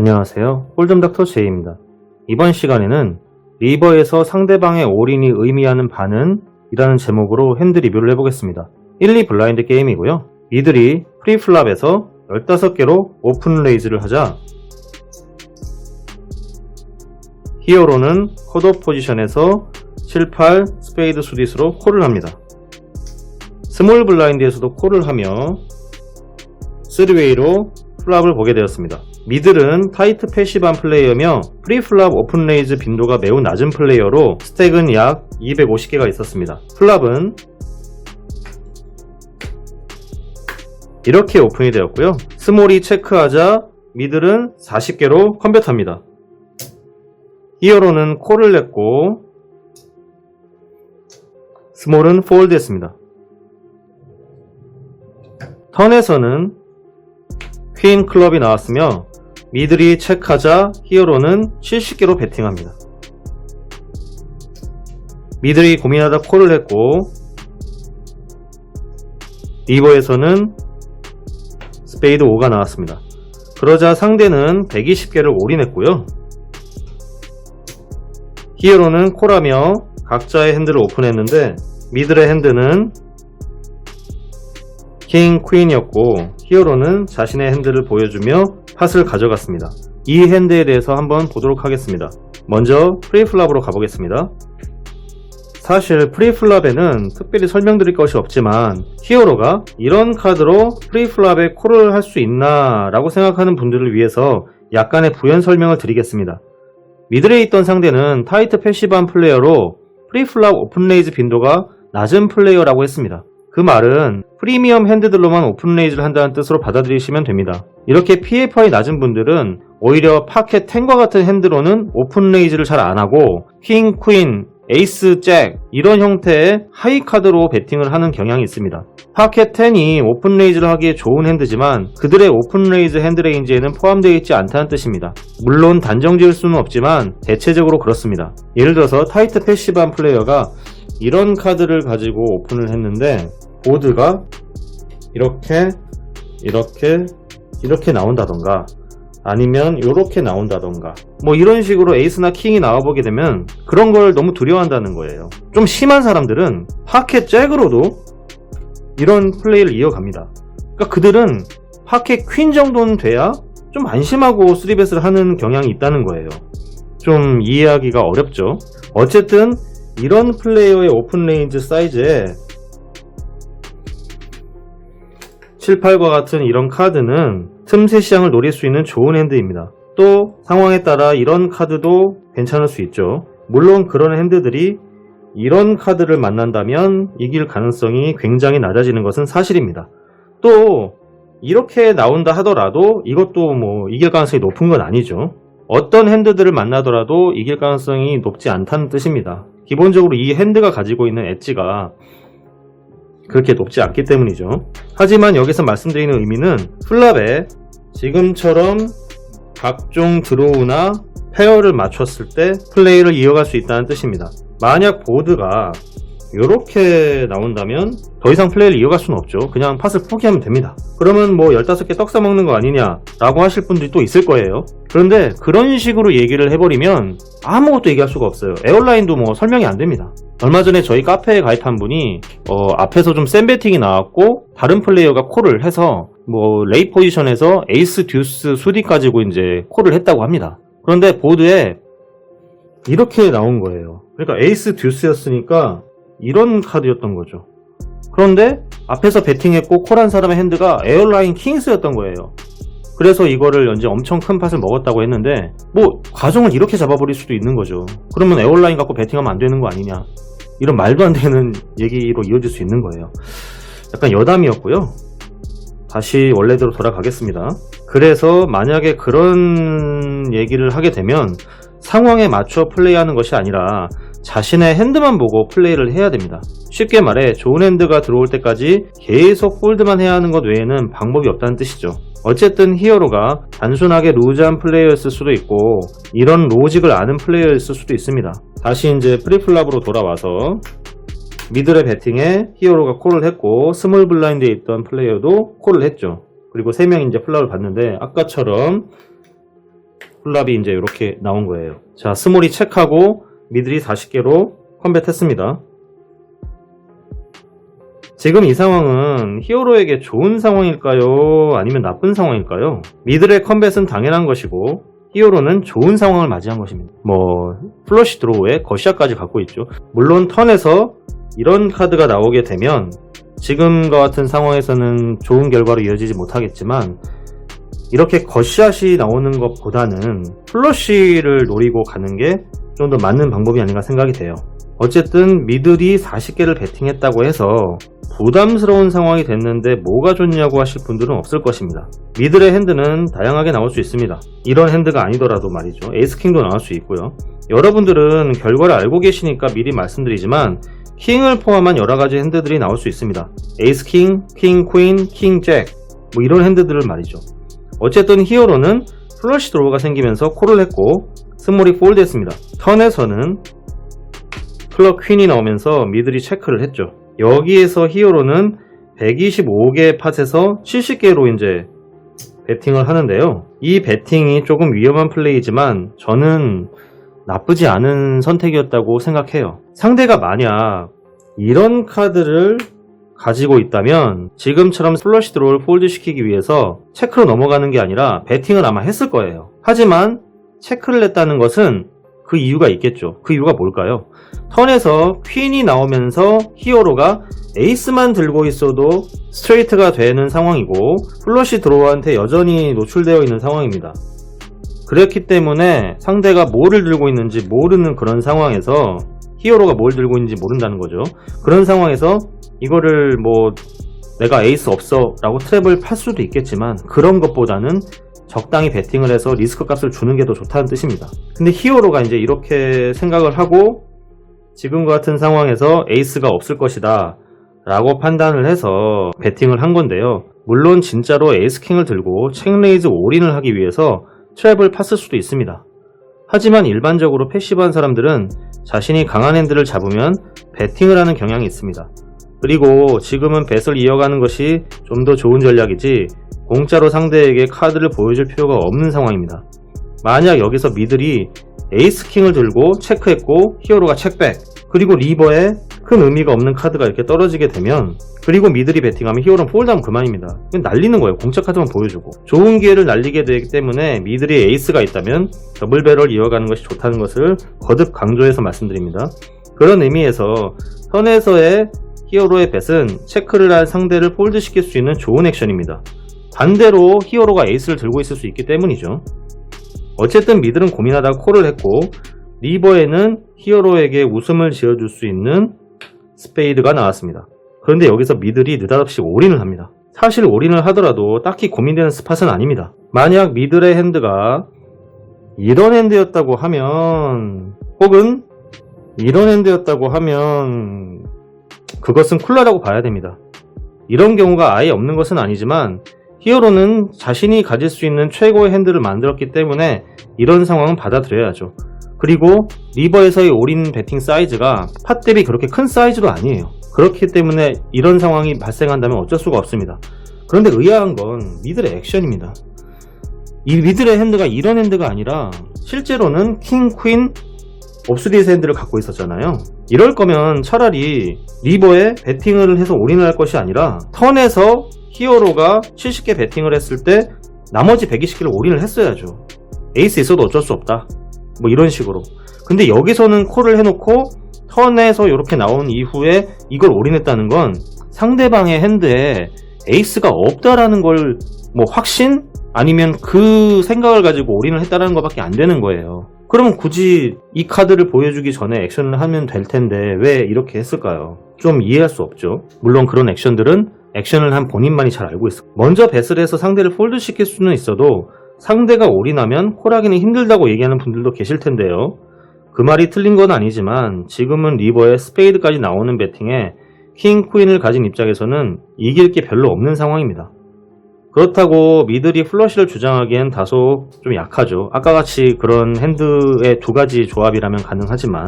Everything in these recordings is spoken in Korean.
안녕하세요. 홀덤닥터 제이입니다. 이번 시간에는 리버에서 상대방의 올인이 의미하는 반은 이라는 제목으로 핸드 리뷰를 해보겠습니다. 1, 2 블라인드 게임이고요. 이들이 프리플랍에서 15개로 오픈 레이즈를 하자 히어로는 컷오프 포지션에서 7, 8 스페이드 수디스로 콜을 합니다. 스몰 블라인드에서도 콜을 하며 3웨이로 플랍을 보게 되었습니다. 미들은 타이트 패시브한 플레이어며 프리플랍 오픈 레이즈 빈도가 매우 낮은 플레이어로 스택은 약 250개가 있었습니다. 플랍은 이렇게 오픈이 되었고요. 스몰이 체크하자 미들은 40개로 컨버트합니다. 히어로는 콜을 냈고 스몰은 폴드 했습니다. 턴에서는 퀸 클럽이 나왔으며 미들이 체크하자 히어로는 70개로 배팅합니다. 미들이 고민하다 콜을 했고 리버에서는 스페이드 5가 나왔습니다. 그러자 상대는 120개를 올인했고요. 히어로는 콜하며 각자의 핸드를 오픈했는데 미들의 핸드는 킹, 퀸이었고 히어로는 자신의 핸드를 보여주며 팟을 가져갔습니다. 이 핸드에 대해서 한번 보도록 하겠습니다. 먼저 프리플랍으로 가보겠습니다. 사실 프리플랍에는 특별히 설명드릴 것이 없지만 히어로가 이런 카드로 프리플랍에 콜을 할 수 있나 라고 생각하는 분들을 위해서 약간의 부연 설명을 드리겠습니다. 미들에 있던 상대는 타이트 패시브한 플레이어로 프리플랍 오픈레이즈 빈도가 낮은 플레이어라고 했습니다. 그 말은 프리미엄 핸드들로만 오픈레이즈를 한다는 뜻으로 받아들이시면 됩니다. 이렇게 PFI 낮은 분들은 오히려 파켓 10과 같은 핸드로는 오픈레이즈를 잘 안하고 킹, 퀸, 에이스, 잭 이런 형태의 하이 카드로 배팅을 하는 경향이 있습니다. 파켓 10이 오픈레이즈를 하기에 좋은 핸드지만 그들의 오픈레이즈 핸드레인지에는 포함되어 있지 않다는 뜻입니다. 물론 단정 지을 수는 없지만 대체적으로 그렇습니다. 예를 들어서 타이트 패시브한 플레이어가 이런 카드를 가지고 오픈을 했는데 보드가 이렇게 나온다던가 아니면 이렇게 나온다던가 뭐 이런 식으로 에이스나 킹이 나와보게 되면 그런 걸 너무 두려워한다는 거예요. 좀 심한 사람들은 파켓 잭으로도 이런 플레이를 이어갑니다. 그러니까 그들은 파켓 퀸 정도는 돼야 좀 안심하고 3벳을 하는 경향이 있다는 거예요. 좀 이해하기가 어렵죠. 어쨌든 이런 플레이어의 오픈 레인지 사이즈에 7, 8과 같은 이런 카드는 틈새 시장을 노릴 수 있는 좋은 핸드입니다. 또 상황에 따라 이런 카드도 괜찮을 수 있죠. 물론 그런 핸드들이 이런 카드를 만난다면 이길 가능성이 굉장히 낮아지는 것은 사실입니다. 또 이렇게 나온다 하더라도 이것도 뭐 이길 가능성이 높은 건 아니죠. 어떤 핸드들을 만나더라도 이길 가능성이 높지 않다는 뜻입니다. 기본적으로 이 핸드가 가지고 있는 엣지가 그렇게 높지 않기 때문이죠. 하지만 여기서 말씀드리는 의미는 플랍에 지금처럼 각종 드로우나 페어를 맞췄을 때 플레이를 이어갈 수 있다는 뜻입니다. 만약 보드가 이렇게 나온다면 더 이상 플레이를 이어갈 수는 없죠. 그냥 팟을 포기하면 됩니다. 그러면 뭐 15개 떡 싸먹는 거 아니냐 라고 하실 분들이 또 있을 거예요. 그런데 그런 식으로 얘기를 해버리면 아무것도 얘기할 수가 없어요. 에어라인도 뭐 설명이 안 됩니다. 얼마 전에 저희 카페에 가입한 분이 앞에서 좀 센 배팅이 나왔고 다른 플레이어가 콜을 해서 뭐 레이 포지션에서 에이스 듀스 수디 가지고 이제 콜을 했다고 합니다. 그런데 보드에 이렇게 나온 거예요. 그러니까 에이스 듀스였으니까 이런 카드였던 거죠. 그런데 앞에서 배팅했고 콜한 사람의 핸드가 에어라인 킹스였던 거예요. 그래서 이거를 이제 엄청 큰 팟을 먹었다고 했는데 뭐 과정을 이렇게 잡아버릴 수도 있는 거죠. 그러면 에어라인 갖고 배팅하면 안 되는 거 아니냐 이런 말도 안 되는 얘기로 이어질 수 있는 거예요. 약간 여담이었고요. 다시 원래대로 돌아가겠습니다. 그래서 만약에 그런 얘기를 하게 되면 상황에 맞춰 플레이하는 것이 아니라 자신의 핸드만 보고 플레이를 해야 됩니다. 쉽게 말해 좋은 핸드가 들어올 때까지 계속 홀드만 해야 하는 것 외에는 방법이 없다는 뜻이죠. 어쨌든 히어로가 단순하게 루즈한 플레이어였을 수도 있고 이런 로직을 아는 플레이어였을 수도 있습니다. 다시 이제 프리플랍으로 돌아와서 미들의 배팅에 히어로가 콜을 했고 스몰 블라인드에 있던 플레이어도 콜을 했죠. 그리고 3명이 이제 플랍을 봤는데 아까처럼 플랍이 이제 이렇게 나온 거예요. 자, 스몰이 체크하고 미들이 40개로 컴뱃 했습니다. 지금 이 상황은 히어로에게 좋은 상황일까요? 아니면 나쁜 상황일까요? 미들의 컴뱃은 당연한 것이고 히어로는 좋은 상황을 맞이한 것입니다. 플러시 드로우에 거시아까지 갖고 있죠. 물론 턴에서 이런 카드가 나오게 되면 지금과 같은 상황에서는 좋은 결과로 이어지지 못하겠지만 이렇게 거시앗이 나오는 것보다는 플러시를 노리고 가는 게 좀 더 맞는 방법이 아닌가 생각이 돼요. 어쨌든 미들이 40개를 배팅했다고 해서 부담스러운 상황이 됐는데 뭐가 좋냐고 하실 분들은 없을 것입니다. 미들의 핸드는 다양하게 나올 수 있습니다. 이런 핸드가 아니더라도 말이죠. 에이스킹도 나올 수 있고요. 여러분들은 결과를 알고 계시니까 미리 말씀드리지만 킹을 포함한 여러가지 핸드들이 나올 수 있습니다. 에이스킹, 킹, 퀸, 킹, 잭 이런 핸드들을 말이죠. 어쨌든 히어로는 플러시 드로우가 생기면서 콜을 했고 스몰이 폴드 했습니다. 턴에서는 플러 퀸이 나오면서 미들이 체크를 했죠. 여기에서 히어로는 125개의 팟에서 70개로 이제 배팅을 하는데요. 이 배팅이 조금 위험한 플레이지만 저는 나쁘지 않은 선택이었다고 생각해요. 상대가 만약 이런 카드를 가지고 있다면 지금처럼 플러시 드로우를 폴드 시키기 위해서 체크로 넘어가는 게 아니라 배팅을 아마 했을 거예요. 하지만 체크를 했다는 것은 그 이유가 있겠죠. 그 이유가 뭘까요? 턴에서 퀸이 나오면서 히어로가 에이스만 들고 있어도 스트레이트가 되는 상황이고 플러시 드로우한테 여전히 노출되어 있는 상황입니다. 그렇기 때문에 상대가 뭐를 들고 있는지 모르는 그런 상황에서 히어로가 뭘 들고 있는지 모른다는 거죠. 그런 상황에서 이거를 내가 에이스 없어 라고 트랩을 팔 수도 있겠지만 그런 것보다는 적당히 배팅을 해서 리스크 값을 주는 게 더 좋다는 뜻입니다. 근데 히어로가 이제 이렇게 생각을 하고 지금과 같은 상황에서 에이스가 없을 것이다 라고 판단을 해서 배팅을 한 건데요. 물론 진짜로 에이스킹을 들고 체크레이즈 올인을 하기 위해서 트랩을 팠을 수도 있습니다. 하지만 일반적으로 패시브한 사람들은 자신이 강한 핸드를 잡으면 배팅을 하는 경향이 있습니다. 그리고 지금은 뱃을 이어가는 것이 좀 더 좋은 전략이지 공짜로 상대에게 카드를 보여줄 필요가 없는 상황입니다. 만약 여기서 미들이 에이스킹을 들고 체크했고 히어로가 체크백 그리고 리버에 큰 의미가 없는 카드가 이렇게 떨어지게 되면 그리고 미들이 배팅하면 히어로는 폴드하면 그만입니다. 그냥 날리는 거예요. 공짜 카드만 보여주고 좋은 기회를 날리게 되기 때문에 미들이 에이스가 있다면 더블 배럴 이어가는 것이 좋다는 것을 거듭 강조해서 말씀드립니다. 그런 의미에서 턴에서의 히어로의 뱃은 체크를 한 상대를 폴드 시킬 수 있는 좋은 액션입니다. 반대로 히어로가 에이스를 들고 있을 수 있기 때문이죠. 어쨌든 미들은 고민하다가 콜을 했고 리버에는 히어로에게 웃음을 지어줄 수 있는 스페이드가 나왔습니다. 그런데 여기서 미들이 느닷없이 올인을 합니다. 사실 올인을 하더라도 딱히 고민되는 스팟은 아닙니다. 만약 미들의 핸드가 이런 핸드였다고 하면 혹은 이런 핸드였다고 하면 그것은 쿨러라고 봐야 됩니다. 이런 경우가 아예 없는 것은 아니지만 히어로는 자신이 가질 수 있는 최고의 핸드를 만들었기 때문에 이런 상황은 받아들여야죠. 그리고 리버에서의 올인 배팅 사이즈가 팟 대비 그렇게 큰 사이즈도 아니에요. 그렇기 때문에 이런 상황이 발생한다면 어쩔 수가 없습니다. 그런데 의아한 건 미들의 액션입니다. 이 미들의 핸드가 이런 핸드가 아니라 실제로는 킹, 퀸, 옵스디스 핸드를 갖고 있었잖아요. 이럴 거면 차라리 리버에 배팅을 해서 올인을 할 것이 아니라 턴에서 히어로가 70개 배팅을 했을 때 나머지 120개를 올인을 했어야죠. 에이스 있어도 어쩔 수 없다. 이런 식으로. 근데 여기서는 콜을 해놓고 턴에서 이렇게 나온 이후에 이걸 올인했다는 건 상대방의 핸드에 에이스가 없다라는 걸 확신? 아니면 그 생각을 가지고 올인을 했다는 것밖에 안 되는 거예요. 그러면 굳이 이 카드를 보여주기 전에 액션을 하면 될 텐데 왜 이렇게 했을까요? 좀 이해할 수 없죠. 물론 그런 액션들은 액션을 한 본인만이 잘 알고 있어요. 먼저 배스를 해서 상대를 폴드 시킬 수는 있어도 상대가 올인하면 콜하기는 힘들다고 얘기하는 분들도 계실 텐데요. 그 말이 틀린 건 아니지만 지금은 리버에 스페이드까지 나오는 배팅에 킹, 퀸을 가진 입장에서는 이길 게 별로 없는 상황입니다. 그렇다고 미들이 플러시를 주장하기엔 다소 좀 약하죠. 아까같이 그런 핸드의 두 가지 조합이라면 가능하지만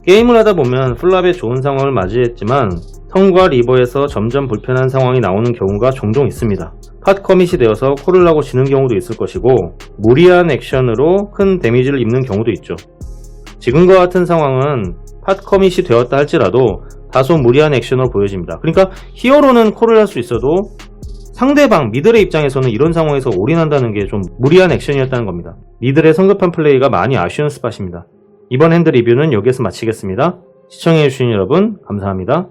게임을 하다 보면 플랍의 좋은 상황을 맞이했지만 턴과 리버에서 점점 불편한 상황이 나오는 경우가 종종 있습니다. 팟 커밋이 되어서 콜을 하고 지는 경우도 있을 것이고 무리한 액션으로 큰 데미지를 입는 경우도 있죠. 지금과 같은 상황은 팟 커밋이 되었다 할지라도 다소 무리한 액션으로 보여집니다. 그러니까 히어로는 콜을 할 수 있어도 상대방 미들의 입장에서는 이런 상황에서 올인한다는 게 좀 무리한 액션이었다는 겁니다. 미들의 성급한 플레이가 많이 아쉬운 스팟입니다. 이번 핸드 리뷰는 여기에서 마치겠습니다. 시청해주신 여러분 감사합니다.